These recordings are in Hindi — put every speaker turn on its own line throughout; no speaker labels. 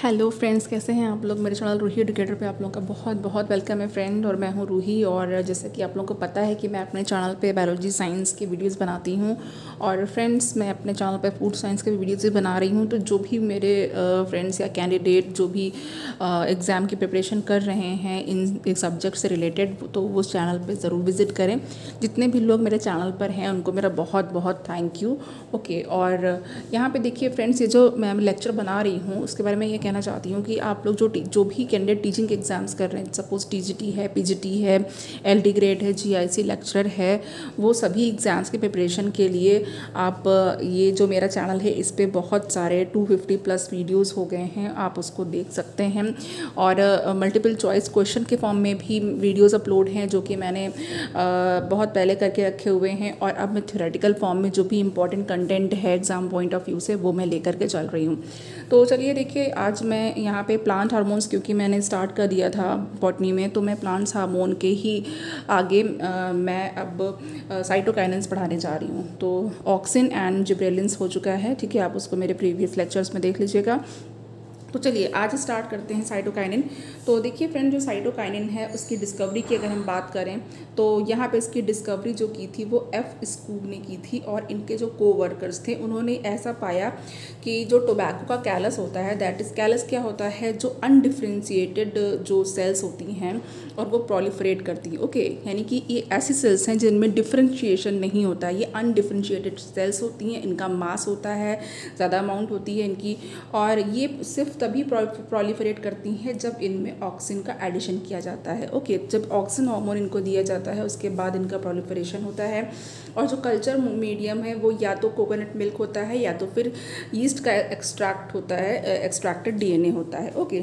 हेलो फ्रेंड्स, कैसे हैं आप लोग। मेरे चैनल रूही एडुकेटर पे आप लोगों का बहुत बहुत वेलकम है फ्रेंड। और मैं हूँ रूही। और जैसे कि आप लोगों को पता है कि मैं अपने चैनल पे बायोलॉजी साइंस की वीडियोस बनाती हूँ। और फ्रेंड्स, मैं अपने चैनल पे फूड साइंस के वीडियोज़ भी बना रही हूँ। तो जो भी मेरे फ्रेंड्स या कैंडिडेट जो भी एग्ज़ाम की प्रिपरेशन कर रहे हैं इन सब्जेक्ट से रिलेटेड, तो वो उस चैनल पर ज़रूर विज़िट करें। जितने भी लोग मेरे चैनल पर हैं उनको मेरा बहुत बहुत थैंक यू। ओके, और यहाँ पे देखिए फ्रेंड्स, ये जो मैं लेक्चर बना रही हूँ उसके बारे में ये कहना चाहती हूँ कि आप लोग जो भी कैंडिडेट टीचिंग एग्जाम्स कर रहे हैं, सपोज टीजीटी है, पीजीटी है, एलडी ग्रेड है, जीआईसी लेक्चरर है, वो सभी एग्ज़ाम्स के प्रिपरेशन के लिए आप ये जो मेरा चैनल है इस पर बहुत सारे 250 प्लस वीडियोज़ हो गए हैं, आप उसको देख सकते हैं। और मल्टीपल चॉइस क्वेश्चन के फॉर्म में भी वीडियोज़ अपलोड हैं जो कि मैंने बहुत पहले करके रखे हुए हैं। और अब मैं थ्योरेटिकल फॉर्म में जो भी इंपॉर्टेंट कंटेंट है एग्ज़ाम पॉइंट ऑफ व्यू से वो मैं लेकर के चल रही हूँ। तो चलिए देखिए, आज मैं यहाँ पे प्लांट हार्मोन्स, क्योंकि मैंने स्टार्ट कर दिया था बॉटनी में, तो मैं प्लांट्स हार्मोन के ही आगे मैं अब साइटोकाइनेंस पढ़ाने जा रही हूँ। तो ऑक्सिन एंड जिब्रेलिन्स हो चुका है, ठीक है। आप उसको मेरे प्रीवियस लेक्चर्स में देख लीजिएगा। तो चलिए आज स्टार्ट करते हैं साइटोकाइनिन। तो देखिए फ्रेंड, जो साइटोकाइनिन है उसकी डिस्कवरी की अगर हम बात करें तो यहाँ पे इसकी डिस्कवरी जो की थी वो एफ स्कूब ने की थी। और इनके जो कोवर्कर्स थे उन्होंने ऐसा पाया कि जो टोबैको का कैलस होता है, दैट इज़ कैलस क्या होता है, जो अनडिफ्रेंशिएटेड जो सेल्स होती हैं और वो प्रोलिफरेट करती है। ओके, यानी कि ये ऐसी सेल्स हैं जिनमें डिफ्रेंशिएशन नहीं होता है, ये अनडिफ्रेंशिएटेड सेल्स होती हैं। इनका मास होता है, ज़्यादा अमाउंट होती है इनकी, और ये सिर्फ तभी प्रोलिफरेट करती हैं जब इनमें ऑक्सिन का एडिशन किया जाता है। ओके, जब ऑक्सिन हार्मोन इनको दिया जाता है उसके बाद इनका प्रोलिफरेशन होता है। और जो कल्चर मीडियम है वो या तो कोकोनट मिल्क होता है या तो फिर यीस्ट का एक्सट्रैक्ट होता है, एक्सट्रैक्टेड डीएनए होता है। ओके,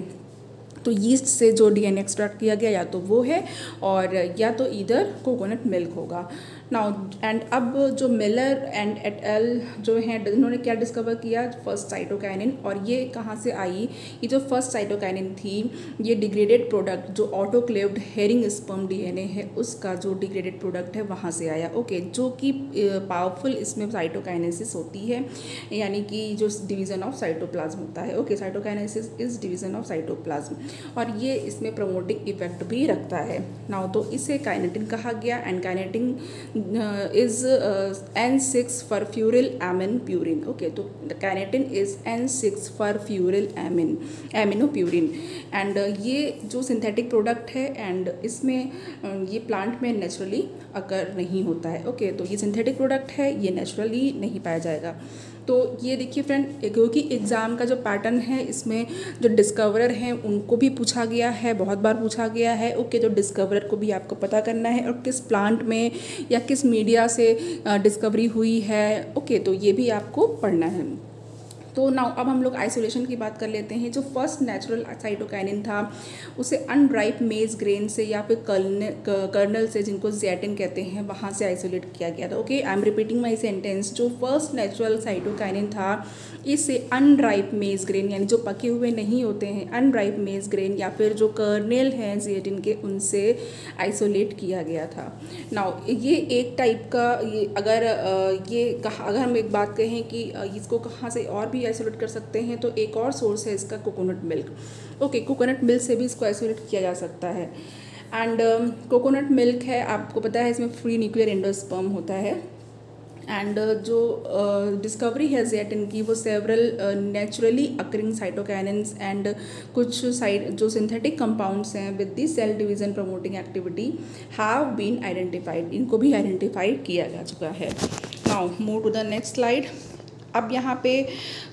तो यीस्ट से जो डीएनए एक्सट्रैक्ट किया गया या तो वो है और या तो इधर कोकोनट मिल्क होगा। नाउ एंड अब जो मिलर एंड एट एल जो हैं, इन्होंने क्या डिस्कवर किया, फर्स्ट साइटोकाइनिन। और ये कहाँ से आई, ये जो फर्स्ट साइटोकाइनिन थी ये डिग्रेडेड प्रोडक्ट जो ऑटोक्लेव्ड हेरिंग स्पर्म डीएनए है उसका जो डिग्रेडेड प्रोडक्ट है वहाँ से आया। ओके, जो कि पावरफुल इसमें साइटोकाइनेसिस होती है, यानी कि जो डिवीज़न ऑफ साइटोप्लाज्म होता है। Okay, cytokinesis is division of cytoplasm, और ये इसमें प्रमोटिंग इफेक्ट भी रखता है। नाउ तो इसे काइनेटिन कहा गया, and kinetin is N6 furfuryl amine purine. Okay, तो kinetin is N6 furfuryl amino purine. And ये जो सिंथेटिक प्रोडक्ट है एंड इसमें ये प्लांट में नेचुरली अकर नहीं होता है। ओके, तो ये सिंथेटिक प्रोडक्ट है, ये नेचुरली नहीं पाया जाएगा। तो ये देखिए फ्रेंड, क्योंकि एग्ज़ाम का जो पैटर्न है इसमें जो डिस्कवरर हैं उनको भी पूछा गया है, बहुत बार पूछा गया है। ओके, तो डिस्कवरर को भी आपको पता करना है और किस प्लांट में या किस मीडिया से डिस्कवरी हुई है। ओके, तो ये भी आपको पढ़ना है। तो नाउ अब हम लोग आइसोलेशन की बात कर लेते हैं। जो फर्स्ट नेचुरल साइटोकाइनिन था उसे अनराइप मेज ग्रेन से या फिर कर्नल से, जिनको ज़ैटिन कहते हैं, वहाँ से आइसोलेट किया गया था। Okay, I am repeating my sentence. जो फर्स्ट नेचुरल साइटोकाइनिन था इसे अनराइप मेज ग्रेन, यानी जो पके हुए नहीं होते हैं, अनराइप मेज ग्रेन या फिर जो कर्नेल हैं ज़ैटिन के, उनसे आइसोलेट किया गया था। नाउ ये एक टाइप का, ये अगर हम एक बात कहें कि इसको कहाँ से और भी आइसोलेट कर सकते हैं, तो एक और सोर्स है इसका coconut milk. Okay, coconut milk से भी इसको आइसोलेट किया जा सकता है। एंड कोकोनट मिल्क है, आपको पता है इसमें फ्री न्यूक्लियर एंडोस्पर्म होता है। एंड जो डिस्कवरी है ज़ैटिन की वो several naturally occurring cytokinins and कुछ जो सिंथेटिक कंपाउंड्स हैं with the cell division promoting activity have been identified, इनको भी आइडेंटिफाइड किया जा चुका है। Now move to the next slide. अब यहाँ पे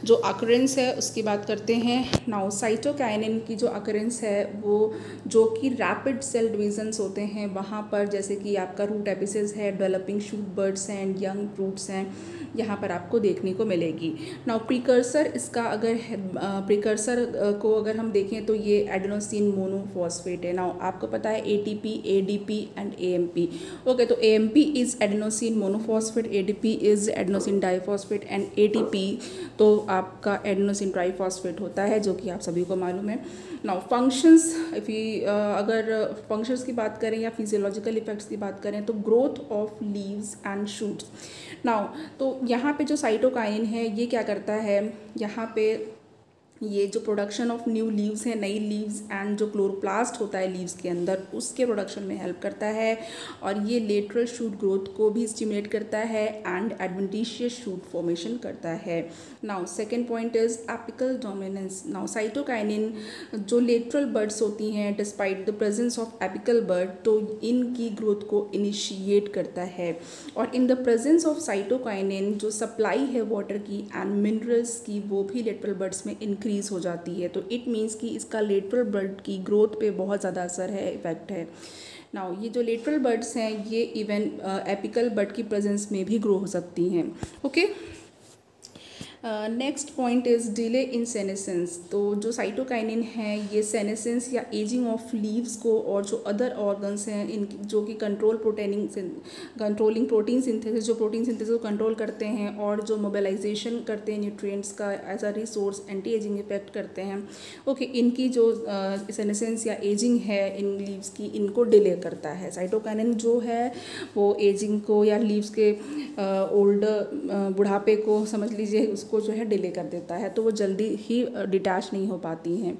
जो अकरेंस है उसकी बात करते हैं। नाउ साइटोकाइनिन की जो अकरेंस है वो जो कि रैपिड सेल डिवीजन्स होते हैं वहाँ पर, जैसे कि आपका रूट एपिसेस है, डेवलपिंग शूट बर्ड्स हैं, यंग फ्रूट्स हैं, यहाँ पर आपको देखने को मिलेगी। नाउ प्रिकर्सर इसका अगर प्रिकर्सर को अगर हम देखें तो ये एडेनोसिन मोनोफॉस्फेट है। नाउ आपको पता है ATP, ADP and AMP। Okay, तो AMP is adenosine monophosphate, ADP is adenosine diphosphate and ATP तो आपका एडेनोसिन ट्राइफॉस्फेट होता है, जो कि आप सभी को मालूम है। नाउ फंक्शंस, अगर फंक्शंस की बात करें या फिजियोलॉजिकल इफेक्ट्स की बात करें तो growth of leaves and shoots. Now तो यहाँ पे जो साइटोकाइनिन है ये क्या करता है, यहाँ पे ये जो प्रोडक्शन ऑफ न्यू लीव्स है, नई लीव्स एंड जो क्लोरोप्लास्ट होता है लीव्स के अंदर, उसके प्रोडक्शन में हेल्प करता है। और ये लेटरल शूट ग्रोथ को भी स्टिमुलेट करता है एंड एडवेंटिशियस शूट फॉर्मेशन करता है। Now second point is apical dominance. Now cytokinin जो लेटरल बर्ड्स होती हैं, despite the presence of apical bud, तो इनकी ग्रोथ को इनिशिएट करता है। और in the presence of cytokinin जो सप्लाई है वाटर की एंड मिनरल्स की, वो भी लेटरल बर्ड्स में इंक्रीज हो जाती है। तो इट मीन्स कि इसका लेटरल बर्ड की ग्रोथ पे बहुत ज़्यादा असर है, इफेक्ट है। नाउ ये जो लेटरल बर्ड्स हैं ये इवन एपिकल बर्ड की प्रेजेंस में भी ग्रो हो सकती हैं। Okay, next point is delay in senescence. तो जो साइटोकाइनिन है ये सेनेसेंस या एजिंग ऑफ लीव्स को और जो अदर ऑर्गन्स हैं इन जो कि कंट्रोलिंग प्रोटीन सिंथेसिस, जो प्रोटीन सिंथेसिस को कंट्रोल करते हैं और जो मोबिलाइजेशन करते हैं न्यूट्रिएंट्स का as a resource, anti ageing effect करते हैं। ओके, इनकी जो सेनेसेंस या एजिंग है इन लीव्स की, इनको डिले करता है। साइटोकाइनिन जो है वो एजिंग को या लीव्स के ओल्ड बुढ़ापे को समझ लीजिए उसको जो है डिले कर देता है, तो वो जल्दी ही डिटैच नहीं हो पाती हैं।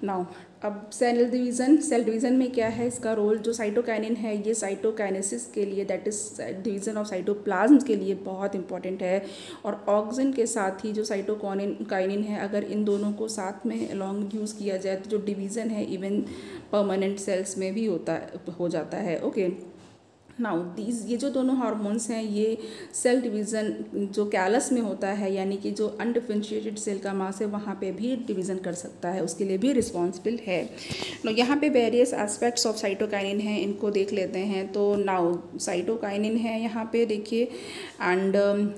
नाउ अब सेल डिवीज़न में क्या है इसका रोल। जो साइटोकाइनिन है ये साइटोकाइनेसिस के लिए, that is division of cytoplasm के लिए बहुत इंपॉर्टेंट है। और ऑक्सिन के साथ ही जो साइटोकाइनिन है, अगर इन दोनों को साथ में अलॉन्ग यूज़ किया जाए तो जो डिवीज़न है इवन परमानेंट सेल्स में भी हो जाता है। ओके, नाउ ये जो दोनों हार्मोन्स हैं ये सेल डिवीज़न जो कैलस में होता है, यानी कि जो अनडिफरेंशिएटेड सेल का मास है वहाँ पे भी डिवीज़न कर सकता है, उसके लिए भी रिस्पॉन्सिबल है। नाउ यहाँ पे वेरियस एस्पेक्ट्स ऑफ साइटोकाइनिन हैं, इनको देख लेते हैं। तो नाउ साइटोकाइनिन है यहाँ पे देखिए, एंड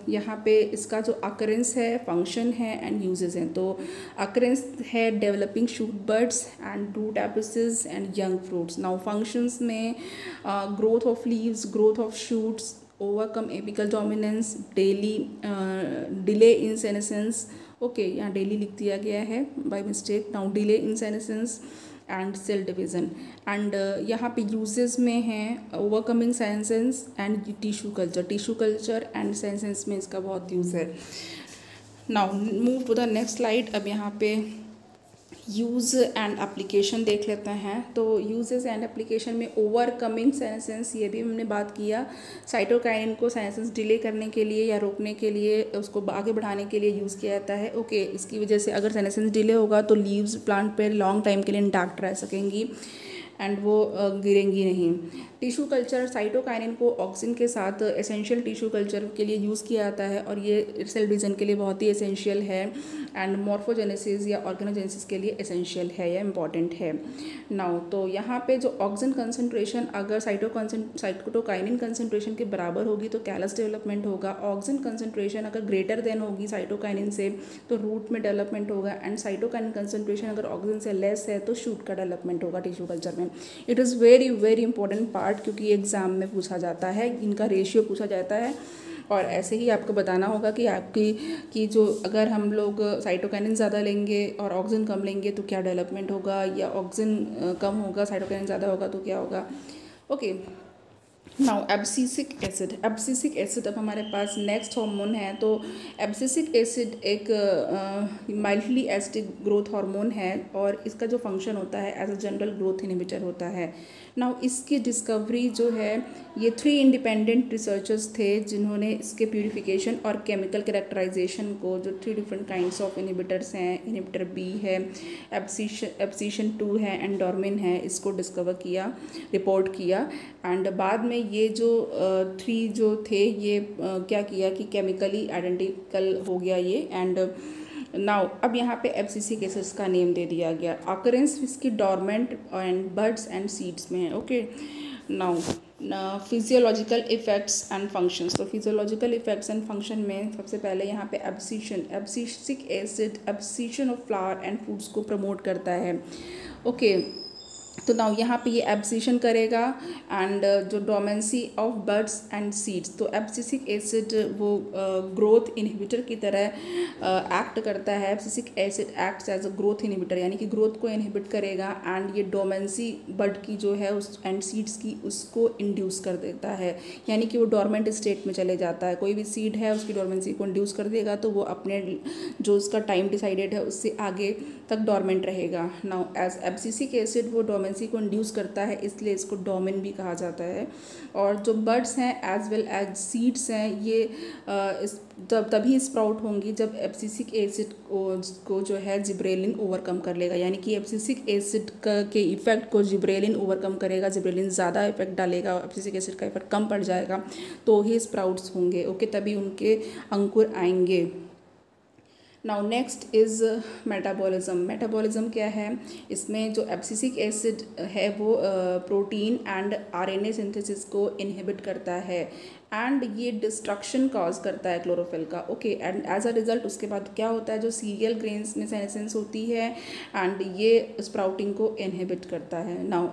यहाँ पे इसका जो अकरेंस है, फंक्शन है एंड यूजेस हैं। तो अकरेंस है developing shoot buds and root apices and young fruits. Now functions में growth of growth of shoots, overcome apical dominance, delay in senescence। Okay, यहाँ डेली लिख दिया गया है by mistake. Now delay in senescence and cell division, and यहाँ पे यूजेस में हैं overcoming senescence and tissue culture and senescence में इसका बहुत यूज़ है। Now move to the next slide. अब यहाँ पे यूज़ एंड एप्लीकेशन देख लेते हैं। तो यूजेस एंड एप्लीकेशन में ओवरकमिंग सेनेसेंस, ये भी हमने बात किया। साइटोकाइनिन को सेनेसेंस डिले करने के लिए या रोकने के लिए, उसको आगे बढ़ाने के लिए यूज़ किया जाता है। ओके, इसकी वजह से अगर सेनेसेंस डिले होगा तो लीव्स प्लांट पर लॉन्ग टाइम के लिए इंटैक्ट रह सकेंगी एंड वो गिरेंगी नहीं। टिश्यू कल्चर, साइटोकाइनिन को ऑक्सिन के साथ एसेंशियल टिश्यू कल्चर के लिए यूज़ किया जाता है और ये सेल डिवीज़न के लिए बहुत ही एसेंशियल है एंड मॉर्फोजेनेसिस या ऑर्गेनोजेनेसिस के लिए एसेंशियल है या इम्पॉर्टेंट है। नाउ तो यहाँ पे जो ऑक्सिन कंसनट्रेशन अगर साइटोकाइनिन कंसनट्रेशन के बराबर होगी तो कैलस डेवलपमेंट होगा। ऑक्सिन कंसनट्रेशन अगर ग्रेटर देन होगी साइटोकाइनिन से तो रूट में डेवलपमेंट होगा, एंड साइटोकाइनिन कंसनट्रेशन अगर ऑक्सिन से लेस है तो शूट का डेवलपमेंट होगा टिश्यू कल्चर में। It is very very important part, क्योंकि एग्जाम में पूछा जाता है, इनका रेशियो पूछा जाता है। और ऐसे ही आपको बताना होगा कि आपकी जो अगर हम लोग साइटोकाइनिन ज़्यादा लेंगे और ऑक्सिन कम लेंगे तो क्या डेवलपमेंट होगा, या ऑक्सिन कम होगा साइटोकाइनिन ज़्यादा होगा तो क्या होगा। ओके, नाउ एब्सिसिक एसिड अब हमारे पास नेक्स्ट हार्मोन है। तो एब्सिसिक एसिड एक माइल्डली एसिडिक ग्रोथ हार्मोन है और इसका जो फंक्शन होता है as a general growth inhibitor होता है। नाउ इसकी डिस्कवरी जो है ये 3 इंडिपेंडेंट रिसर्चर्स थे जिन्होंने इसके प्यूरिफिकेशन और केमिकल कैरेक्टराइजेशन को, जो 3 डिफरेंट काइंड्स ऑफ इनहिबिटर्स हैं, इनहिबिटर बी है, एब्सिशन 2 है, एंडोर्मिन है, इसको डिस्कवर किया, रिपोर्ट किया। एंड बाद में ये जो 3 जो थे ये क्या किया कि केमिकली आइडेंटिकल हो गया ये। एंड नाउ अब यहाँ पे एब्सिसिक एसिड्स का नेम दे दिया गया। ऑकरेंस इसकी dormant and birds and seeds में है। Okay, now physiological effects and functions. तो फिजियोलॉजिकल इफेक्ट्स एंड फंक्शन में सबसे पहले यहाँ पे abscisic acid abscission of flower and foods को प्रमोट करता है। ओके, तो नाउ यहाँ पे ये एब्सिशन करेगा एंड जो dormancy of buds and seeds, तो एब्सिसिक एसिड वो ग्रोथ इनहिबिटर की तरह एक्ट करता है। Abscisic acid acts as a growth inhibitor, यानी कि ग्रोथ को इनहिबिट करेगा एंड ये डोमेंसी बड की जो है उस एंड सीड्स की उसको इंड्यूस कर देता है, यानी कि वो डोरमेंट स्टेट में चले जाता है। कोई भी सीड है उसकी डोरमेंसी को इंड्यूस कर देगा तो वो अपने जो उसका टाइम डिसाइडेड है उससे आगे तक डोरमेंट रहेगा। नाउ एज एब्सिसिक एसिड वो डोमेंसी को इंड्यूस करता है, इसलिए इसको डोमेन भी कहा जाता है। और जो बड्स हैं एज वेल एज सीड्स हैं ये तभी स्प्राउट होंगी जब एब्सिसिक एसिड को जो है जिब्रेलिन ओवरकम कर लेगा, यानी कि एब्सिसिक एसिड के इफेक्ट को जिब्रेलिन ओवरकम करेगा। जिब्रेलिन ज़्यादा इफेक्ट डालेगा, एब्सिसिक एसिड का इफेक्ट कम पड़ जाएगा, तो ही स्प्राउट्स होंगे। ओके, तभी उनके अंकुर आएंगे। Now next is metabolism. Metabolism क्या है? इसमें जो एब्सिसिक एसिड है वो प्रोटीन एंड आरएनए सिंथेसिस को इनहिबिट करता है एंड ये डिस्ट्रक्शन कॉज करता है क्लोरोफिल का। Okay, and as a result उसके बाद क्या होता है, जो सीरियल ग्रेन्स में सेनेसेंस होती है एंड ये स्प्राउटिंग को इनहिबिट करता है। Now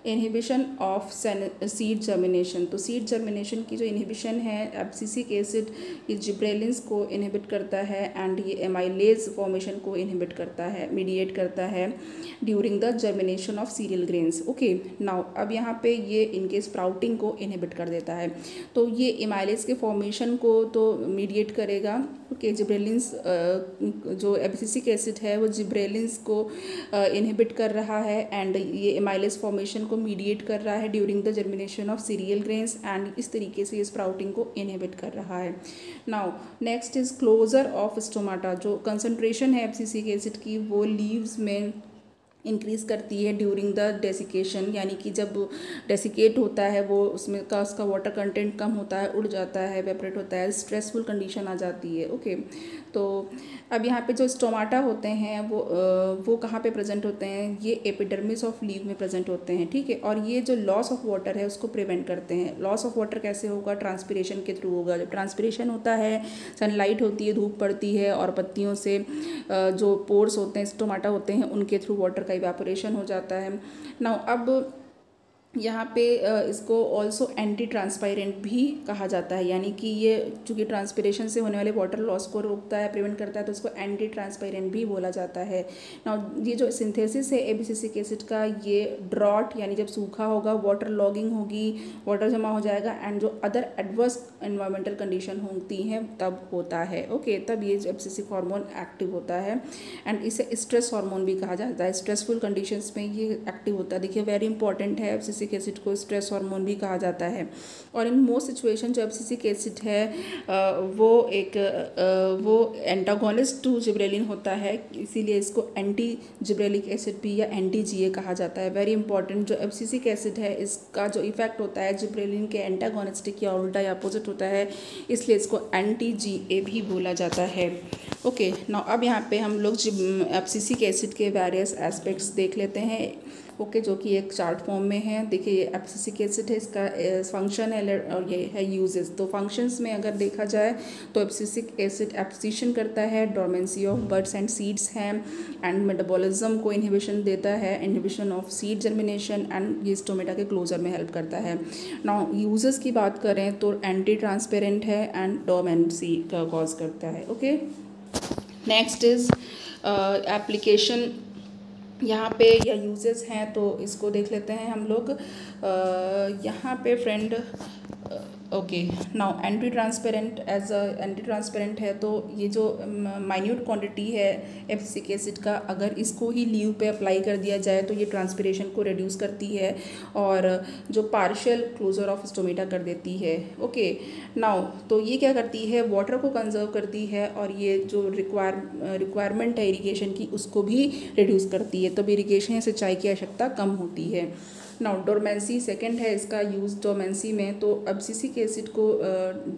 inhibition of seed germination, तो सीड जर्मिनेशन की जो इनहिबिशन है एब्सिसिक एसिड ये जिब्रेलिन्स को इनहिबिट करता है एंड ये एमाइलेज फॉर्मेशन को इनहिबिट करता है, मीडिएट करता है during the germination of serial grains. Okay, now अब यहाँ पे ये इनके स्प्राउटिंग को इनहिबिट कर देता है, तो ये एमाइलेज के फॉर्मेशन को तो मीडिएट करेगा। ओके, जिब्रेलिन्स जो एब्सिसिक एसिड है वो जिब्रेलिन्स को इनहिबिट कर रहा है एंड ये एमाइलेज फॉर्मेशन को मीडिएट कर रहा है during the germination of serial grains and इस तरीके से ये स्प्राउटिंग को इनहिबिट कर रहा है। Now next is closure of stomata. जो कंसंट्रेशन है एब्सिसिक एसिड की वो लीव्स में इंक्रीज़ करती है ड्यूरिंग द डेसिकेशन, यानी कि जब डेसिकेट होता है वो उसमें का उसका वाटर कंटेंट कम होता है, उड़ जाता है, वेपरेट होता है, स्ट्रेसफुल कंडीशन आ जाती है। ओके, तो अब यहाँ पे जो स्टोमाटा होते हैं वो कहाँ पे प्रेजेंट होते हैं? ये एपिडर्मिस ऑफ लीव में प्रेजेंट होते हैं। ठीक है, और ये जो लॉस ऑफ वाटर है उसको प्रिवेंट करते हैं। लॉस ऑफ वाटर कैसे होगा? ट्रांसपिरेशन के थ्रू होगा। जब ट्रांसपिरेशन होता है, सनलाइट होती है, धूप पड़ती है और पत्तियों से जो पोर्स होते हैं, स्टोमाटा होते हैं, उनके थ्रू वाटर का इवेपोरेशन हो जाता है। नाउ अब यहाँ पे इसको ऑल्सो एंटी ट्रांसपायरेंट भी कहा जाता है, यानी कि ये चूँकि ट्रांसपिरेशन से होने वाले वाटर लॉस को रोकता है, प्रिवेंट करता है, तो इसको एंटी ट्रांसपायरेंट भी बोला जाता है। नाउ ये जो सिंथेसिस है एब्सिसिक एसिड का, ये ड्रॉट यानी जब सूखा होगा, वाटर लॉगिंग होगी, वाटर जमा हो जाएगा एंड जो अदर एडवर्स एनवायरमेंटल कंडीशन होती हैं तब होता है। ओके, तब ये एब्सिसिक हार्मोन एक्टिव होता है एंड इसे स्ट्रेस हार्मोन भी कहा जाता है। स्ट्रेसफुल कंडीशंस में ये एक्टिव होता है। देखिए वेरी इंपॉर्टेंट है, एब्सिसिक एसिड को स्ट्रेस हार्मोन भी कहा जाता है। और इन मोस्ट सिचुएशन जो एब्सिसिक एसिड है वो एंटागोनिस्ट टू जिब्रेलिन होता है, इसीलिए इसको एंटी जिब्रेलिक एसिड भी या एंटी जीए कहा जाता है। वेरी इंपॉर्टेंट, जो एब्सिसिक एसिड है इसका जो इफेक्ट होता है जिब्रेलिन के एंटागोनिस्टिक या उल्टा या अपोजिट होता है, इसलिए इसको एंटी जीए भी बोला जाता है। ओके, नाउ अब यहाँ पे हम लोग एब्सिसिक एसिड के वेरियस एस्पेक्ट्स देख लेते हैं। ओके, जो कि एक चार्ट फॉर्म में है। देखिए ये एब्सिसिक एसिड है, इसका फंक्शन है और ये है यूजेस। तो फंक्शंस में अगर देखा जाए तो एब्सिसिक एसिड एब्सिशन करता है, dormancy of buds and seeds हैं एंड मेटाबॉलिज्म को इनहिबिशन देता है, inhibition of seed germination and ये स्टोमेटा के क्लोजर में हेल्प करता है। नाउ यूजेस की बात करें तो एंटी ट्रांसपेरेंट है एंड डोमेंसी का कॉज करता है। Okay, next is application. यहाँ पे या यूजेस हैं तो इसको देख लेते हैं हम लोग। यहाँ पे friend okay, now anti transparent as a anti transparent है, तो ये जो माइन्यूट क्वांटिटी है एब्सिसिक एसिड का, अगर इसको ही लीव पे अप्लाई कर दिया जाए तो ये ट्रांसपिरेशन को रिड्यूस करती है और जो पार्शियल क्लोजर ऑफ स्टोमेटा कर देती है। ओके, नाउ तो ये क्या करती है, वाटर को कंजर्व करती है और ये जो रिक्वायरमेंट है इरिगेशन की उसको भी रिड्यूस करती है, तब इरिगेशन या सिंचाई की आवश्यकता कम होती है। नाउ डोरमेंसी सेकंड है इसका यूज़ डोरमेंसी में, तो एब्सिसिक एसिड को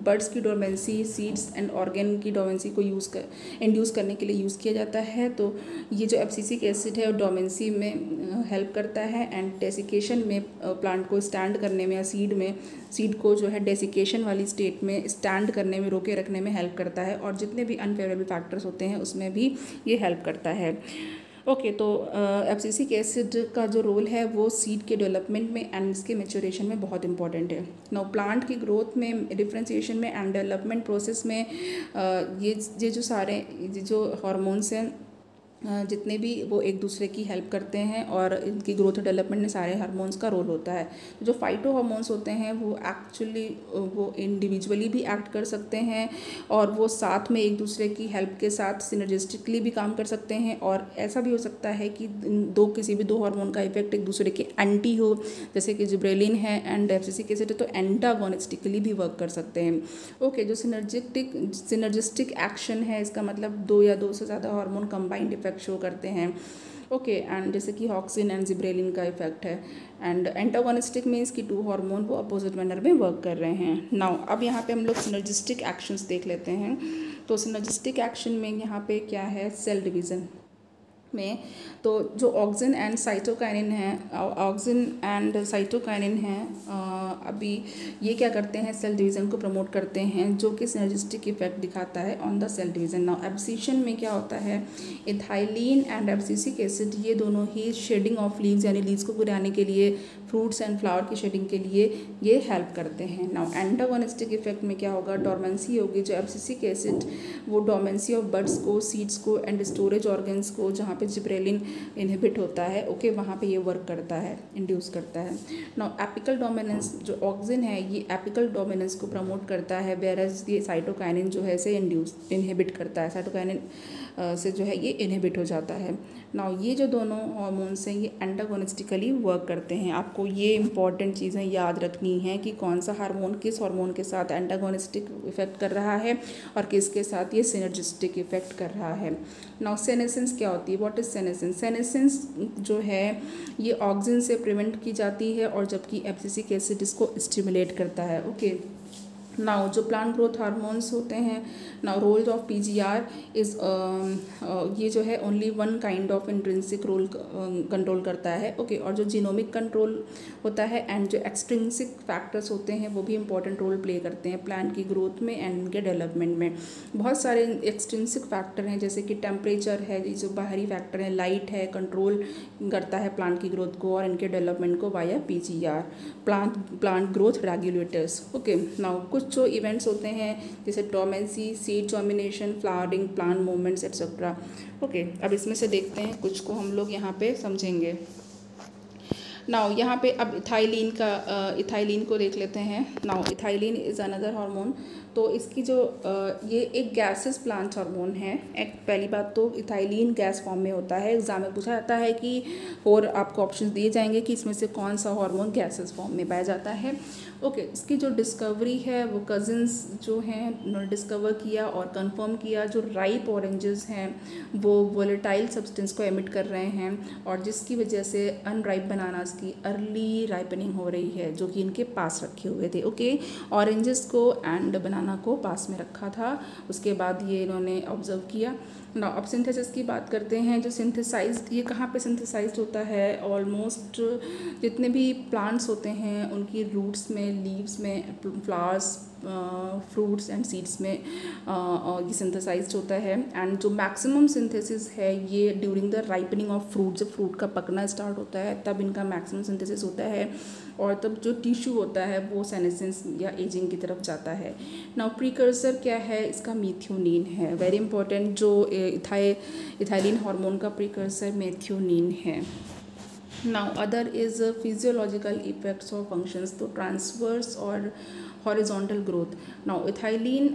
बर्ड्स की डोरमेंसी, सीड्स एंड ऑर्गेन की डोरमेंसी को इंड्यूस करने के लिए यूज़ किया जाता है। तो ये जो एब्सिसिक एसिड है डोरमेंसी में हेल्प करता है एंड डेसिकेशन में प्लांट को स्टैंड करने में या सीड को जो है डेसिकेशन वाली स्टेट में स्टैंड करने में, रोके रखने में हेल्प करता है और जितने भी अनफेवरेबल फैक्टर्स होते हैं उसमें भी ये हेल्प करता है। ओके, तो एब्सिसिक एसिड का जो रोल है वो सीड के डेवलपमेंट में एंड इसके मैच्योरेशन में बहुत इंपॉर्टेंट है। नाउ प्लांट की ग्रोथ में, डिफरेंशिएशन में एंड डेवलपमेंट प्रोसेस में ये जो सारे जो हार्मोन्स हैं जितने भी, वो एक दूसरे की हेल्प करते हैं और इनकी ग्रोथ और डेवलपमेंट में सारे हार्मोन्स का रोल होता है। जो फाइटो हार्मोन्स होते हैं वो एक्चुअली वो इंडिविजुअली भी एक्ट कर सकते हैं और वो साथ में एक दूसरे की हेल्प के साथ सिनर्जिस्टिकली भी काम कर सकते हैं। और ऐसा भी हो सकता है कि किसी भी दो हार्मोन का इफेक्ट एक दूसरे के एंटी हो, जैसे कि जिब्रेलिन है एंड एब्सिसिक एसिड है, तो एंटागोनिस्टिकली भी वर्क कर सकते हैं। ओके, जो सिनर्जिस्टिक एक्शन है, इसका मतलब दो या दो से ज़्यादा हार्मोन कंबाइंड इफेक्ट शो करते हैं। ओके, एंड जैसे कि ऑक्सिन एंड जिब्रेलिन का इफेक्ट है। एंड एंटागोनिस्टिक मीन्स कि टू हार्मोन वो अपोजिट मैनर में वर्क कर रहे हैं। नाउ अब यहाँ पे हम लोग सिनर्जिस्टिक एक्शंस देख लेते हैं। तो सिनर्जिस्टिक एक्शन में यहाँ पे क्या है, सेल डिवीज़न में तो जो ऑक्सिन एंड साइटोकाइनिन है, अभी ये क्या करते हैं, सेल डिवीज़न को प्रमोट करते हैं, जो कि सिनर्जिस्टिक इफेक्ट दिखाता है on the cell division. Now abscission में क्या होता है, इथाइलिन एंड एब्सिसिक एसिड ये दोनों ही शेडिंग ऑफ लीव्स यानी लीव्स को गिराने के लिए, फ्रूट्स एंड फ्लावर की शेडिंग के लिए ये हेल्प करते हैं। नाउ एंटागोनिस्टिक इफेक्ट में क्या होगा, डोर्मेंसी होगी। जो एब्सिसिक एसिड वो डोर्मेंसी ऑफ बड्स को, सीड्स को एंड स्टोरेज ऑर्गन्स को, जहाँ पे जिब्रेलिन इनहिबिट होता है, ओके, वहाँ पे ये वर्क करता है, इंड्यूस करता है। नाउ एपिकल डोमिनेंस, जो ऑक्सिन है ये एपिकल डोमिनेंस को प्रमोट करता है, वेरएज ये साइटोकाइनिन जो है इसे इनहिबिट करता है, साइटोकाइनिन से जो है ये इनहिबिट हो जाता है। नाउ ये जो दोनों हार्मोन्स हैं ये एंटागोनिस्टिकली वर्क करते हैं। आपको ये इंपॉर्टेंट चीज़ें याद रखनी है कि कौन सा हार्मोन किस हार्मोन के साथ एंटागोनिस्टिक इफेक्ट कर रहा है और किसके साथ ये सिनर्जिस्टिक इफेक्ट कर रहा है। नाउ सेनेसेंस क्या होती है, व्हाट इज सेनेसेंस? सेनेसेंस जो है ये ऑक्सिन से प्रिवेंट की जाती है और जबकि एब्सिसिक एसिड इसको स्टिमुलेट करता है। ओके, नाउ जो प्लांट ग्रोथ हार्मोन्स होते हैं, now role of PGR is ये जो है only one kind of intrinsic role control करता है। ओके, और जो जीनोमिक कंट्रोल होता है एंड जो एक्सट्रिंसिक फैक्टर्स होते हैं वो भी इंपॉर्टेंट रोल प्ले करते हैं प्लांट की ग्रोथ में एंड इनके डेवलपमेंट में। बहुत सारे एक्सट्रिंसिक फैक्टर हैं, जैसे कि टेम्परेचर है, ये जो बाहरी फैक्टर है, लाइट है, कंट्रोल करता है प्लांट की ग्रोथ को और इनके डेवलपमेंट को via PGR, plant growth regulators. Okay, now कुछ जो इवेंट्स होते हैं जैसे dormancy, seed germination, flowering, plant movements etcetera. Okay, अब इसमें से देखते हैं कुछ को हम लोग यहाँ पे समझेंगे। नाउ यहाँ पे अब इथाइलिन को देख लेते हैं। Now ethylene is another hormone. तो इसकी जो ये एक गैसेस प्लांट हार्मोन है। एक पहली बात तो इथाइलिन गैस फॉर्म में होता है। एग्जाम में पूछा जाता है कि, और आपको ऑप्शन दिए जाएंगे कि इसमें से कौन सा हार्मोन गैसेस फॉर्म में पाया जाता है। ओके, इसकी जो डिस्कवरी है वो कज़न्स जो हैं उन्होंने डिस्कवर किया और कंफर्म किया। जो राइप ऑरेंजेस हैं वो वोलेटाइल सब्सटेंस को एमिट कर रहे हैं और जिसकी वजह से अनराइप बनानास की अर्ली राइपनिंग हो रही है, जो कि इनके पास रखे हुए थे। ओके, ऑरेंजेस को एंड बनाना को पास में रखा था, उसके बाद ये इन्होंने ऑब्जर्व किया। ना अब सिंथेसिस की बात करते हैं। जो सिंथेसाइज्ड, ये कहाँ पे सिंथेसाइज्ड होता है? ऑलमोस्ट जितने भी प्लांट्स होते हैं उनकी रूट्स में, लीव्स में, फ्लावर्स, फ्रूट्स एंड सीड्स में ये सिंथेसाइज्ड होता है। एंड जो मैक्सिमम सिंथेसिस है ये during the ripening of fruit, जब फ्रूट का पकना स्टार्ट होता है तब इनका मैक्सिमम सिंथेसिस होता है और तब जो टिश्यू होता है वो सेनेसेंस या एजिंग की तरफ जाता है। नाउ प्रीकर्सर क्या है इसका? मीथ्योनिन है। वेरी इंपॉर्टेंट, जो इथाइलिन हार्मोन का प्रीकर्सर मीथ्योनिन है। Now other is physiological effects और फंक्शंस, तो ट्रांसवर्स और horizontal growth. Now ethylene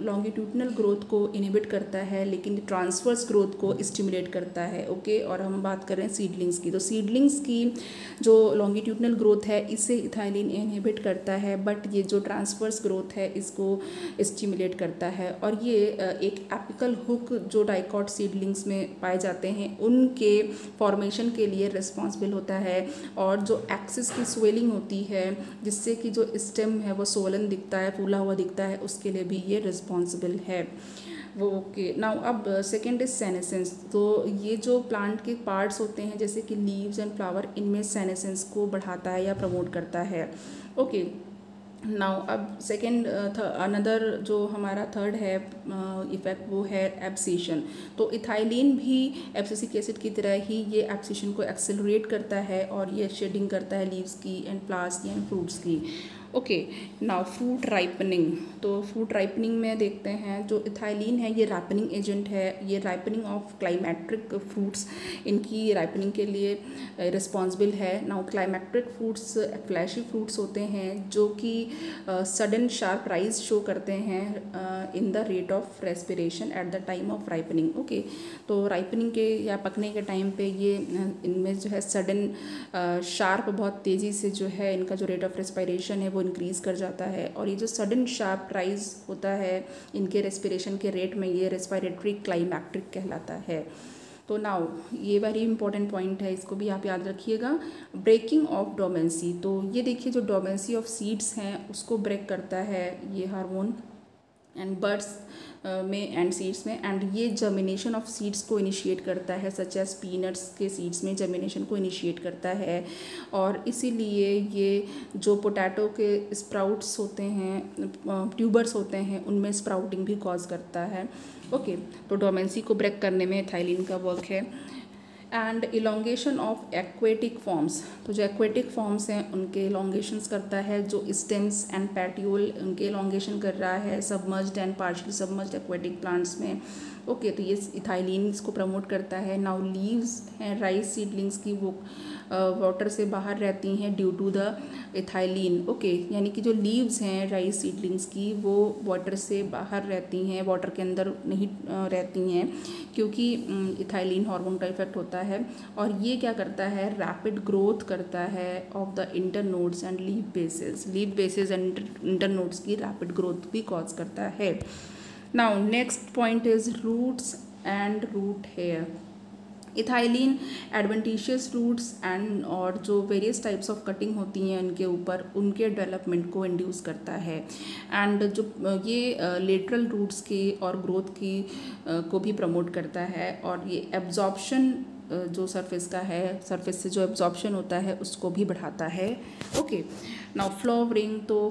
longitudinal growth को इनहिबिट करता है लेकिन ट्रांसवर्स ग्रोथ को स्टिमुलेट करता है। ओके, और हम बात कर रहे हैं सीडलिंग्स की, तो सीडलिंग्स की जो लॉन्गिट्यूडनल ग्रोथ है इसे इथाइलिन इनहिबिट करता है, बट ये जो ट्रांसवर्स ग्रोथ है इसको स्टिमुलेट करता है। और ये एक एपिकल हुक जो डाइकॉट सीडलिंग्स में पाए जाते हैं उनके फॉर्मेशन के लिए रिस्पॉन्सिबल होता है। और जो एक्सिस की स्वेलिंग होती है जिससे कि जो स्टेम है वो सोलन दिखता है, फूला हुआ दिखता है, उसके लिए भी ये रिस्पॉन्सिबल है वो। ओके, नाउ अब सेकेंड इज सेनेसेंस। तो ये जो प्लांट के पार्ट्स होते हैं जैसे कि लीव्स एंड फ्लावर, इनमें सेनेसेंस को बढ़ाता है या प्रमोट करता है। ओके, नाउ अब सेकेंड अनदर जो हमारा थर्ड है इफ़ेक्ट वो है एब्सिशन। तो इथाइलिन भी एब्सिसिक एसिड की तरह ही ये एब्सिशन को एक्सेलरेट करता है और ये शेडिंग करता है लीव्स की एंड फ्लावर्स की एंड फ्रूट्स की। Okay, now fruit ripening. तो फ्रूट राइपनिंग में देखते हैं जो इथाइलिन है ये राइपनिंग एजेंट है, ये राइपनिंग ऑफ क्लाइमेट्रिक फ्रूट्स इनकी राइपनिंग के लिए रिस्पॉन्सिबल है। Now climacteric fruits fleshy fruits होते हैं जो कि सडन शार्प राइज शो करते हैं in the rate of respiration at the time of ripening. Okay, तो राइपनिंग के या पकने के टाइम पे ये इनमें जो है सडन शार्प बहुत तेज़ी से जो है इनका जो रेट ऑफ रेस्पिरेशन है वो इंक्रीज़ कर जाता है, और ये जो सडन शार्प राइज होता है इनके रेस्पिरेशन के रेट में ये रेस्पिरेटरी क्लाइमैक्ट्रिक कहलाता है। तो नाउ ये वेरी इंपॉर्टेंट पॉइंट है, इसको भी आप याद रखिएगा। ब्रेकिंग ऑफ डोमेंसी, तो ये देखिए जो डोमेंसी ऑफ सीड्स हैं उसको ब्रेक करता है ये हार्मोन एंड बर्ड्स में एंड सीड्स में, एंड ये जर्मिनेशन ऑफ सीड्स को इनिशिएट करता है, सच एज पीनट्स के सीड्स में जर्मिनेशन को इनिशिएट करता है। और इसीलिए ये जो पोटैटो के स्प्राउट्स होते हैं, ट्यूबर्स होते हैं, उनमें स्प्राउटिंग भी कॉज करता है। ओके, तो डोमेंसी को ब्रेक करने में थाइलिन का वर्क है। And elongation of aquatic forms, तो जो एक्वेटिक फॉर्म्स हैं उनके इलोंगेशंस करता है, जो स्टेम्स एंड पैट्यूल उनके इलोंगेशन कर रहा है submerged and partially submerged aquatic plants में। ओके, तो ये इथाइलिन इसको प्रमोट करता है। नाउ लीव्स हैं राइस सीडलिंग्स की, वो वाटर से बाहर रहती हैं due to the ethylene. Okay, यानी कि जो लीव्स हैं राइस सीडलिंग्स की वो वाटर से बाहर रहती हैं, वाटर के अंदर नहीं रहती हैं, क्योंकि इथाइलिन हार्मोन का इफेक्ट होता है। और ये क्या करता है, रैपिड ग्रोथ करता है of the internodes and leaf bases and internodes की रैपिड ग्रोथ भी कॉज करता है। Now next point is roots and root hair. Ethylene adventitious roots and और जो वेरियस टाइप्स ऑफ कटिंग होती हैं उनके ऊपर, उनके डेवलपमेंट को इंड्यूस करता है। एंड जो ये लेटरल रूट्स की और ग्रोथ की को भी प्रमोट करता है, और ये एब्जॉर्प्शन जो सरफेस का है, सरफेस से जो एब्जॉर्प्शन होता है उसको भी बढ़ाता है। Okay, now flowering. तो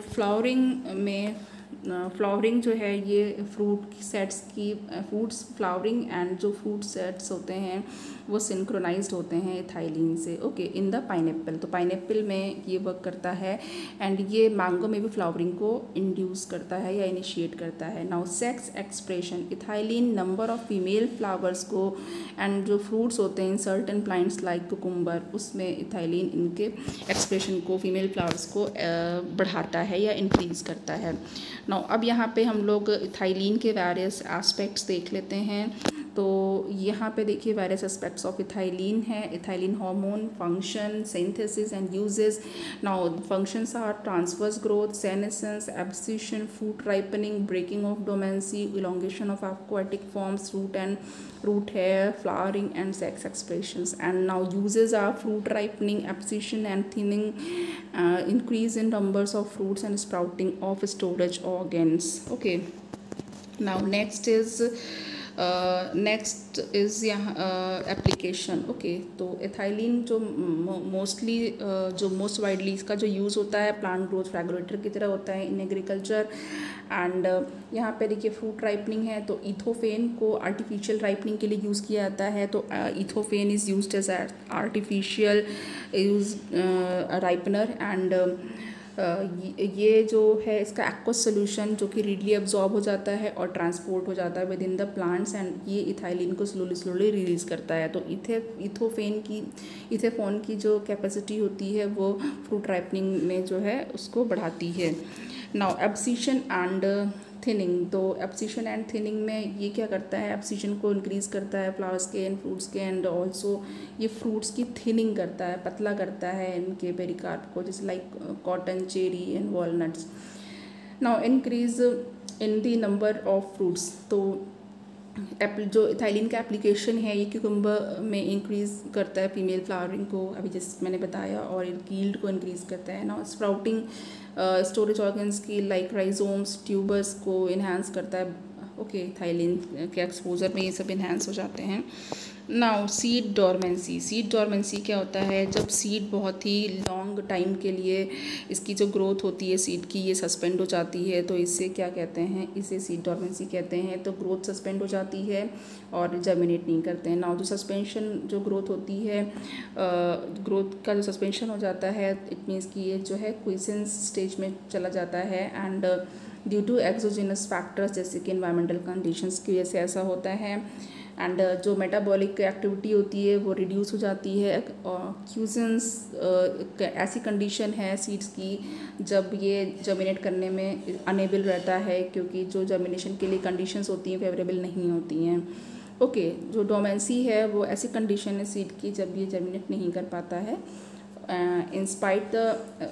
फ्लावरिंग जो है ये फ्रूट सेट्स की फ्रूट्स फ्लावरिंग एंड जो फ्रूट सेट्स होते हैं वो सिंक्रोनाइज्ड होते हैं इथाइलिन से। ओके, इन द पाइनएप्पल, तो पाइनएप्पल में ये वर्क करता है, एंड ये मैंगो में भी फ्लावरिंग को इंड्यूस करता है या इनिशिएट करता है। Now sex expression, ethylene number of female flowers को एंड जो फ्रूट्स होते हैं सर्टेन प्लांट्स लाइक कुकुम्बर, उसमें इथाइलिन इनके एक्सप्रेशन को, फीमेल फ्लावर्स को बढ़ाता है या इंक्रीज़ करता है। नाउ अब यहाँ पे हम लोग इथाइलिन के वेरियस एस्पेक्ट्स देख लेते हैं। तो यहाँ पे देखिए वेरियस एस्पेक्ट्स ऑफ इथाइलिन है। Ethylene hormone function, synthesis and uses. Now functions are transverse growth, senescence, abscission, fruit ripening, breaking of dormancy, elongation of aquatic forms, root hair, flowering and sex expressions. And now uses are fruit ripening, abscission and thinning, increase in numbers of fruits and sprouting of storage organs. Okay, now next is यहाँ एप्लीकेशन। ओके, तो एथाइलिन जो मोस्टली जो मोस्ट वाइडली इसका जो यूज़ होता है प्लांट ग्रोथ रेगुलेटर की तरह होता है इन एग्रीकल्चर। एंड यहाँ पे देखिए फ्रूट राइपनिंग है, तो इथोफेन को आर्टिफिशियल राइपनिंग के लिए यूज़ किया जाता है। तो ethephon is used as artificial use ripener. And ये जो है इसका एक्वस सोल्यूशन जो कि रीडली एब्जॉर्ब हो जाता है और ट्रांसपोर्ट हो जाता है with in the plants, and ये इथाइलिन को स्लोली रिलीज़ करता है। तो इथेफोन की जो कैपेसिटी होती है वो फ्रूट राइपनिंग में जो है उसको बढ़ाती है। नाउ एब्सिशन एंड थिनिंग, तो एब्सिशन एंड थिनिंग में ये क्या करता है, एब्सिशन को इंक्रीज़ करता है फ्लावर्स के एंड फ्रूट्स के, एंड ऑल्सो ये फ्रूट्स की थिनिंग करता है, पतला करता है इनके पेरिकार्प को, जैसे like cotton, cherry and walnuts. Now increase in the number of fruits, तो जो इथाइलिन का एप्लीकेशन है ये क्यूकम्बर में इंक्रीज़ करता है फीमेल फ्लावरिंग को, अभी जैसे मैंने बताया, और यील्ड को इंक्रीज़ करता है। ना स्प्राउटिंग स्टोरेज ऑर्गन्स की लाइक राइजोम्स, ट्यूबर्स को इन्हांस करता है। ओके, इथाइलिन के एक्सपोजर में ये सब इन्हांस हो जाते हैं। नाउ सीड डोरमेंसी क्या होता है? जब सीड बहुत ही लॉन्ग टाइम के लिए इसकी जो ग्रोथ होती है सीड की, ये सस्पेंड हो जाती है, तो इससे क्या कहते हैं? इसे सीड डोरमेंसी कहते हैं। तो ग्रोथ सस्पेंड हो जाती है और जर्मिनेट नहीं करते हैं। नाउ जो सस्पेंशन जो ग्रोथ होती है, ग्रोथ का जो सस्पेंशन हो जाता है, इट मीन्स कि ये जो है क्विसेंस स्टेज में चला जाता है। And due to exogenous factors जैसे कि एनवायरमेंटल कंडीशंस की वजह से ऐसा होता है। एंड जो मेटाबॉलिक एक्टिविटी होती है वो रिड्यूस हो जाती है। क्यूजेंस ऐसी कंडीशन है सीड्स की जब ये जर्मिनेट करने में अनेबल रहता है, क्योंकि जो जर्मिनेशन के लिए कंडीशंस होती हैं फेवरेबल नहीं होती हैं। ओके, जो डोमेंसी है वो ऐसी कंडीशन है सीड की जब ये जर्मिनेट नहीं कर पाता है। इंस्पाइट द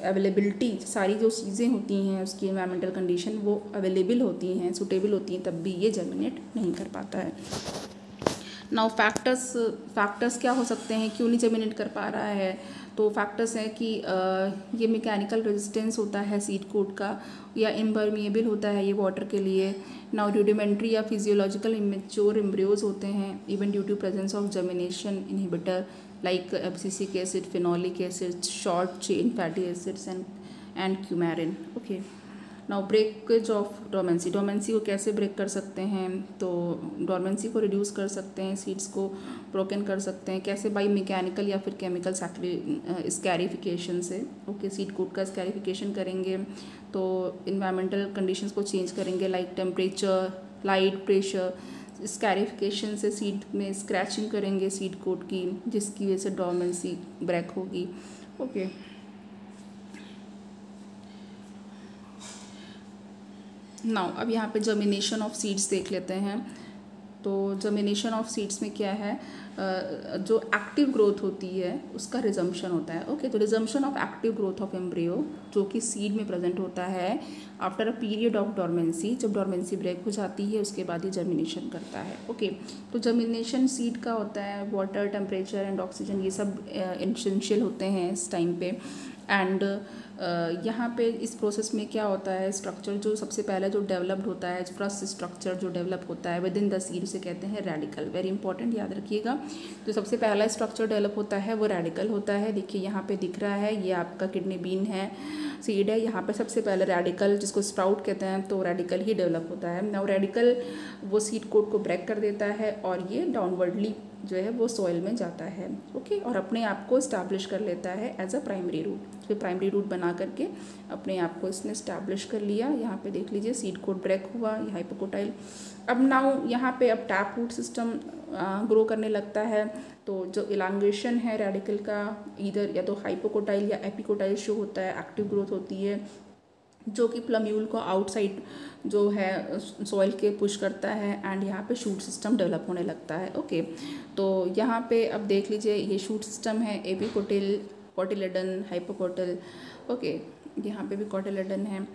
अवेलेबिलिटी, सारी जो चीज़ें होती हैं उसकी एनवायरमेंटल कंडीशन वो अवेलेबल होती हैं, सूटेबल होती हैं, तब भी ये जर्मिनेट नहीं कर पाता है। नाउ फैक्टर्स क्या हो सकते हैं, क्यों नहीं जर्मिनेट कर पा रहा है? तो फैक्टर्स हैं कि ये मैकेनिकल रेजिस्टेंस होता है सीड कोट का, या इम्परमिएबल होता है ये वाटर के लिए। नाउ रूडिमेंट्री या फिजियोलॉजिकल इमेच्योर एम्ब्रियोज होते हैं even due to presence of germination inhibitor like abscisic acid, phenolic acid, short chain fatty acids and coumarin. Okay, now breakage of dormancy को कैसे ब्रेक कर सकते हैं? तो डोमेंसी को रिड्यूस कर सकते हैं, सीड्स को ब्रोकन कर सकते हैं। कैसे? बाई मैकेनिकल या फिर केमिकल स्कैरिफिकेशन से। ओके, सीड कोट का स्कैरिफिकेशन करेंगे तो इन्वायरमेंटल कंडीशंस को चेंज करेंगे लाइक टेम्परेचर, लाइट, प्रेशर। स्कैरिफिकेशन से सीड में स्क्रैचिंग करेंगे सीड कोट की, जिसकी वजह से डोमेंसी ब्रेक होगी। ओके, नाउ अब यहाँ पे जर्मिनेशन ऑफ सीड्स देख लेते हैं। तो जर्मिनेशन ऑफ सीड्स में क्या है, जो एक्टिव ग्रोथ होती है उसका रिजम्पशन होता है। ओके, तो resumption of active growth of embryo जो कि सीड में प्रेजेंट होता है after a period of dormancy. जब डोरमेंसी ब्रेक हो जाती है उसके बाद ही जर्मिनेशन करता है। ओके, तो जर्मिनेशन सीड का होता है, वाटर, टेम्परेचर एंड ऑक्सीजन ये सब एसेंशियल होते हैं इस टाइम पे। एंड यहाँ पे इस प्रोसेस में क्या होता है, स्ट्रक्चर जो सबसे पहले जो डेवलप्ड होता है, फर्स्ट स्ट्रक्चर जो डेवलप होता है विद इन द सीड उसे कहते हैं रेडिकल। वेरी इंपॉर्टेंट, याद रखिएगा। जो सबसे पहला स्ट्रक्चर डेवलप होता है वो रेडिकल होता है। देखिए यहाँ पे दिख रहा है, ये आपका किडनी बीन है, सीड है। यहाँ पे सबसे पहले रेडिकल, जिसको स्प्राउट कहते हैं, तो रेडिकल ही डेवलप होता है। नाउ रेडिकल वो सीड कोट को ब्रेक कर देता है और ये डाउनवर्डली जो है वो सॉइल में जाता है। ओके, और अपने आप को इस्टेब्लिश कर लेता है एज अ प्राइमरी रूट। फिर प्राइमरी रूट बना करके अपने आप को इसने इस्टेब्लिश कर लिया। यहाँ पे देख लीजिए सीड कोट ब्रेक हुआ, ये हाइपोकोटाइल। अब नाउ यहाँ पे अब टैप रूट सिस्टम ग्रो करने लगता है। तो जो इलांगेशन है रेडिकल का, इधर या तो हाइपोकोटाइल या एपिकोटाइल शो होता है, एक्टिव ग्रोथ होती है, जो कि प्लम्यूल को आउटसाइड जो है सॉइल के पुश करता है। एंड यहाँ पे शूट सिस्टम डेवलप होने लगता है। ओके, तो यहाँ पे अब देख लीजिए ये शूट सिस्टम है, एपिकोटिल, कोटिलेडन, हाइपोकोटिल। ओके, यहाँ पे भी कोटिलेडन है।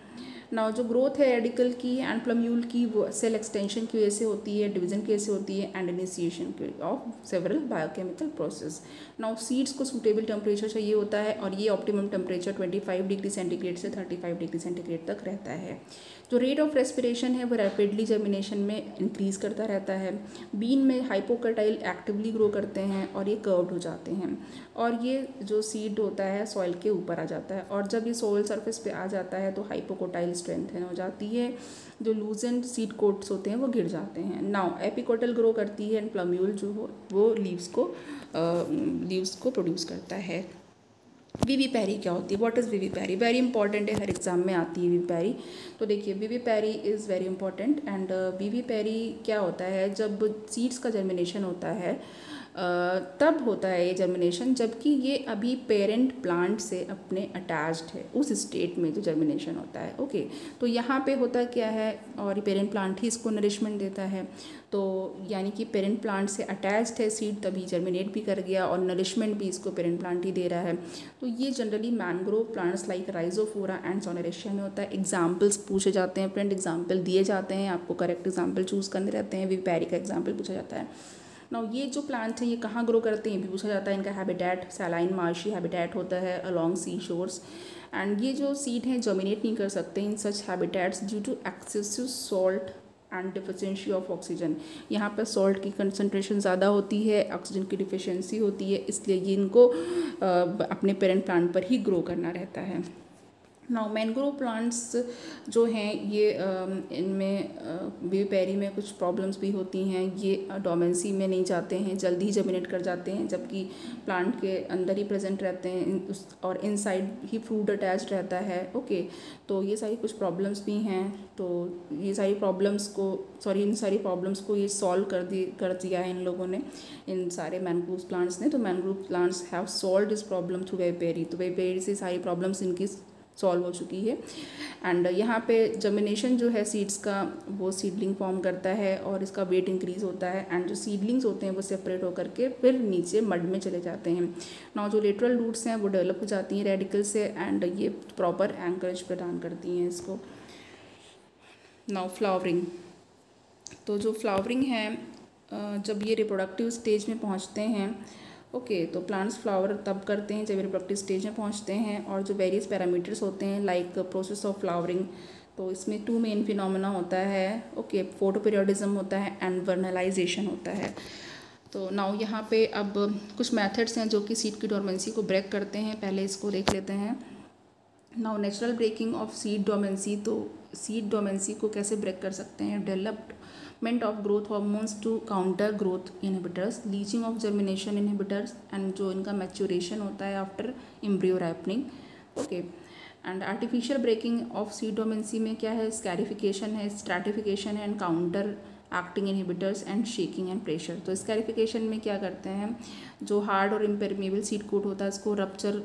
नाउ जो ग्रोथ है रेडिकल की एंड प्लम्यूल की वो सेल एक्सटेंशन की वजह से होती है, डिवीजन की वजह से होती है, and initiation of several biochemical process. Now seeds को सूटेबल टेम्परेचर चाहिए होता है और ये ऑप्टिमम टेम्परेचर 25 डिग्री सेंटीग्रेड से 35 डिग्री सेंटीग्रेड तक रहता है। जो रेट ऑफ रेस्पिरेशन है वो रैपिडली जर्मिनेशन में इंक्रीज़ करता रहता है। बीन में हाइपोकोटाइल एक्टिवली ग्रो करते हैं और ये कर्व्ड हो जाते हैं, और ये जो सीड होता है सॉइल के ऊपर आ जाता है, और जब ये सॉइल सरफेस पे आ जाता है तो हाइपोकोटाइल स्ट्रेंथन हो जाती है, जो लूजेंड सीड कोट्स होते हैं वो गिर जाते हैं। नाउ एपिकोटल ग्रो करती है एंड प्लम्यूल जो हो वो लीव्स को प्रोड्यूस करता है। विविपैरी क्या होती है, व्हाट इज़ विविपैरी? वेरी इंपॉर्टेंट है, हर एग्जाम में आती है विविपैरी। तो देखिए विविपैरी इज़ वेरी इंपॉर्टेंट। एंड विविपैरी क्या होता है, जब सीड्स का जर्मिनेशन होता है तब होता है ये जर्मिनेशन, जबकि ये अभी पेरेंट प्लांट से अपने अटैच्ड है, उस स्टेट में जो जर्मिनेशन होता है। ओके, तो यहाँ पे होता क्या है, और पेरेंट प्लांट ही इसको नरिशमेंट देता है, तो यानी कि पेरेंट प्लांट से अटैच्ड है सीड, तभी जर्मिनेट भी कर गया और नरिशमेंट भी इसको पेरेंट प्लांट ही दे रहा है। तो ये generally mangrove plants like Rhizophora and Sonneratia में होता है। एग्जाम्पल्स पूछे जाते हैं फ्रेंड, एग्जाम्पल दिए जाते हैं, आपको करेक्ट एग्जाम्पल चूज़ करने रहते हैं। विविपैरी का एग्जाम्पल पूछा जाता है। नाउ ये जो प्लांट है ये कहाँ ग्रो करते हैं भी पूछा जाता है। इनका हैबिटेट सैलाइन मार्शी हैबिटेट होता है अलॉन्ग सी शोर्स, एंड ये जो सीड हैं जर्मिनेट नहीं कर सकते in such habitats due to excessive salt and deficiency of oxygen. यहाँ पर सॉल्ट की कंसनट्रेशन ज़्यादा होती है, ऑक्सीजन की डिफिशिएंसी होती है, इसलिए ये इनको अपने पेरेंट प्लांट पर ही ग्रो करना रहता है। नाउ मैंग्रोव प्लांट्स जो हैं ये इनमें विविपेरी में कुछ प्रॉब्लम्स भी होती हैं। ये डोमेंसी में नहीं जाते हैं, जल्दी ही जर्मिनेट कर जाते हैं, जबकि प्लांट के अंदर ही प्रेजेंट रहते हैं और इनसाइड ही फ्रूट अटैच रहता है। ओके, तो ये सारी कुछ प्रॉब्लम्स भी हैं। तो ये सारी प्रॉब्लम्स को ये सॉल्व कर दिया है इन लोगों ने, इन सारे मैंग्रोव प्लांट्स ने। तो mangrove plants have solved this problem through vivipary. तो विविपेरी से सारी प्रॉब्लम्स इनकी सॉल्व हो चुकी है। एंड यहाँ पे जर्मिनेशन जो है सीड्स का, वो सीडलिंग फॉर्म करता है और इसका वेट इंक्रीज होता है। एंड जो सीडलिंग्स होते हैं वो सेपरेट होकर के फिर नीचे मड में चले जाते हैं। नाउ जो लेटरल रूट्स हैं वो डेवलप हो जाती हैं रेडिकल से, एंड ये प्रॉपर एंकरेज प्रदान करती हैं इसको। Now flowering. तो जो फ्लावरिंग है, जब ये रिप्रोडक्टिव स्टेज में पहुँचते हैं, ओके, तो प्लांट्स फ्लावर तब करते हैं जब रिप्रोडक्टिव स्टेज में पहुंचते हैं। और जो वेरियस पैरामीटर्स होते हैं लाइक प्रोसेस ऑफ फ्लावरिंग, तो इसमें 2 मेन फिनोमेना होता है। ओके, फोटोपीरियोडिज्म होता है एंड वर्नलाइजेशन होता है। तो नाउ यहाँ पे अब कुछ मेथड्स हैं जो कि सीड की डोरमेंसी को ब्रेक करते हैं। पहले इसको देख लेते हैं। Now natural breaking of seed dormancy. तो सीड डोमेंसी को कैसे ब्रेक कर सकते हैं? Development of growth hormones to counter growth inhibitors, leaching of germination inhibitors, and जो इनका मैच्योरेशन होता है after embryo ripening. Okay, and artificial breaking of seed dormancy में क्या है? स्कैरिफिकेशन है, स्ट्रैटिफिकेशन है, and counter acting inhibitors and shaking and pressure. तो स्कैरिफिकेशन में क्या करते हैं? जो हार्ड और इम्परमेबल सीड कोट होता है उसको रप्चर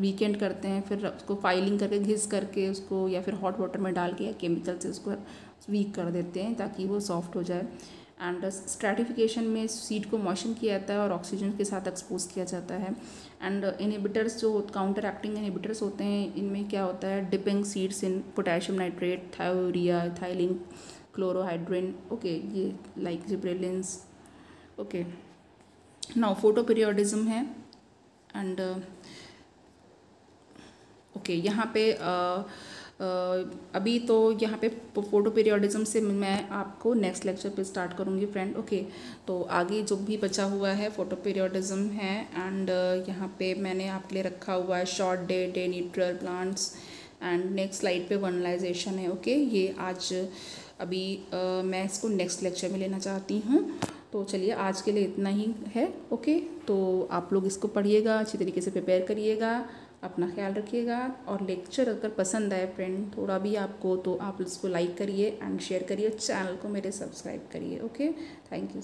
वीकेंड करते हैं, फिर उसको फाइलिंग करके घिस करके उसको, या फिर हॉट वाटर में डाल के या केमिकल से उसको वीक कर देते हैं ताकि वो सॉफ्ट हो जाए। एंड स्ट्रैटिफिकेशन में सीड को मॉइस्चन किया जाता है और ऑक्सीजन के साथ एक्सपोज किया जाता है। एंड इनहिबिटर्स जो काउंटर एक्टिंग इनहिबिटर्स होते हैं, इनमें क्या होता है? Dipping seeds in potassium nitrate, thiourea, ethylene chlorohydrin. Okay, ये like gibberellins. Okay, now photoperiodism है। एंड ओके, यहाँ पे अभी तो यहाँ पे फोटोपीरियोडिज्म से मैं आपको नेक्स्ट लेक्चर पे स्टार्ट करूँगी फ्रेंड। ओके, तो आगे जो भी बचा हुआ है फोटोपीरियोडिज्म है। एंड यहाँ पे मैंने आपके लिए रखा हुआ है short day neutral plants, and next slide पे वर्नलाइजेशन है। ओके, ये आज अभी मैं इसको नेक्स्ट लेक्चर में लेना चाहती हूँ। तो चलिए आज के लिए इतना ही है। ओके, तो आप लोग इसको पढ़िएगा, अच्छी तरीके से प्रिपेयर करिएगा, अपना ख्याल रखिएगा। और लेक्चर अगर पसंद आए फ्रेंड थोड़ा भी आपको, तो आप इसको लाइक करिए एंड शेयर करिए, चैनल को मेरे सब्सक्राइब करिए। Okay, thank you.